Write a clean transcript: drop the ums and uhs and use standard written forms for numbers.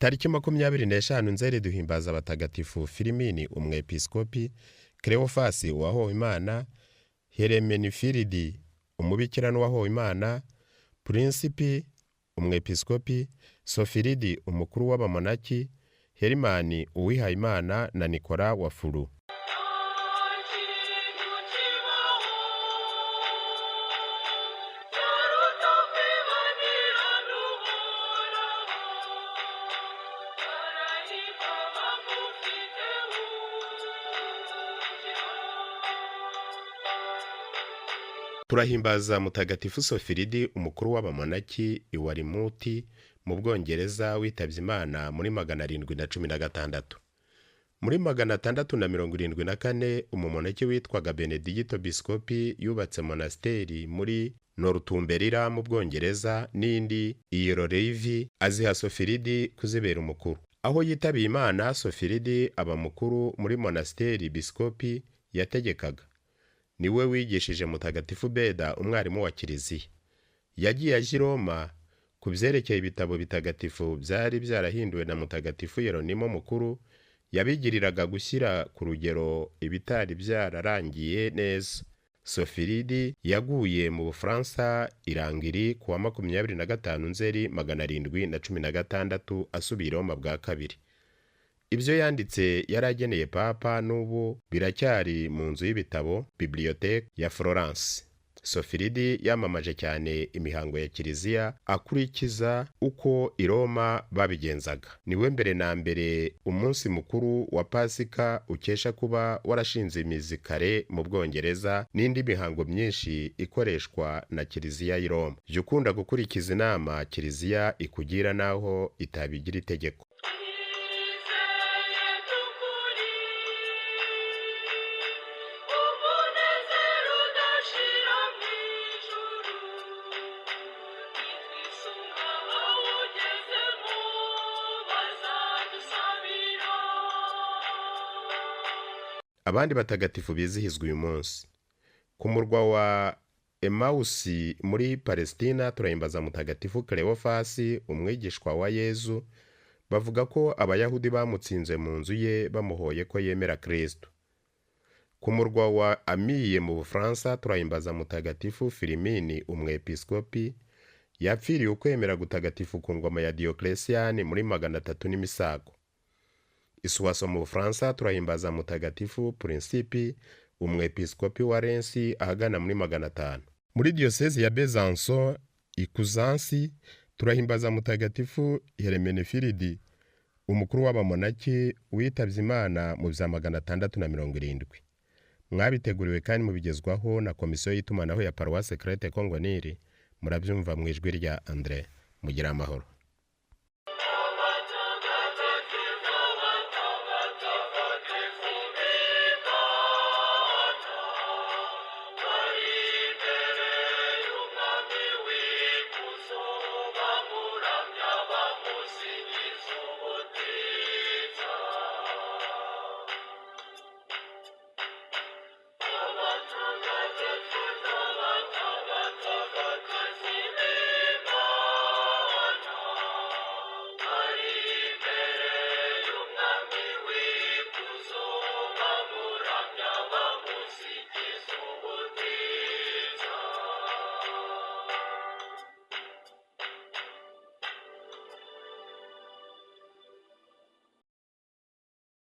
Tariki 25 Nzeri duhimbaza abatagatifu Filimini umwepiskopi, Cleophas uwahowe Imana, Heremenifiridi umubikira n'uwahowe Imana, Principi umwepiskopi, Sofiridi umukuru w'abamonaki, Herimani uwihaye Imana na Nikora wa Furu. Turahimbaza mutagatifu Sofiridi umukuru w'abamonaki i Warimuti mu Bwongereza witabye Imana muri 716. Muri 674 umumonaki witwaga Benedicto Biscopi yubatse monasteri muri Northumberland mu Bwongereza n'indi i Rolevi aziha Sofiridi kuzibera umukuru. Aho yitabiye Imana, Sofiridi aba mukuru muri monasteri Biscopi yategekaga. Niwe wigishije mutagatifu Beda umwarimu wa Kiliziya. Yagiye aje i Roma ku byerekeye ibitabo bitagatifu byari byarahinduwe na mutagatifu Yeronimo mukuru, yabigiriraga gushyira ku rugero ibitari byararangiye neza. Sofiridi yaguye mu Bufaransa irangiri kuwa 25 Nzeri 716 asubiye i Roma bwa kabiri. Ibyo yanditse yarageneye papa n'ubu biracyari mu nzu y'ibitabo Bibliothèque ya Florence. Sofiridi yamamaje cyane imihango ya Kiliziya akurikiza uko i Roma babigenzaga. Niwe mbere na mbere umunsi mukuru wa Pasika ukesha kuba warashinze imizi kare mu Bwongereza n'indi mihango myinshi ikoreshwa na Kiliziya i Roma. Jya ukunda gukurikiza inama Kiliziya ikugira naho itabigira itegeko. Abandi batagatifu bizihizwa uyu munsi. Ku murwa wa Emausi muri Palestina turahimbaza mutagatifu Cleophas umwigishwa wa Yezu. Bavuga ko abayahudi bamutsinze mu nzu ye bamuhoye ko yemera Kristo. Ku murwa wa Amiye mu Bufaransa turahimbaza mutagatifu Filimini umwepiskopi. Yapfiriye ukwemera gutagatifu ku ngoma ya Diocletian muri 300 n'imisago. Isuwaso mu Bufaransa turahimbaza mutagatifu Principi umwepiskopi wa Rensi ahagana muri 500. Muri diocese ya Besançon ikuzansi turahimbaza mutagatifu Heremenefiridi umukuru w'abamonaki witabye Imana mu bya 670. Mwabiteguriwe kandi mubigezwaho na komisiyo y'itumanaho ya Paroisse Crete Congo Nil. Murabyumva mu ijwi rya André. Mugira amahoro.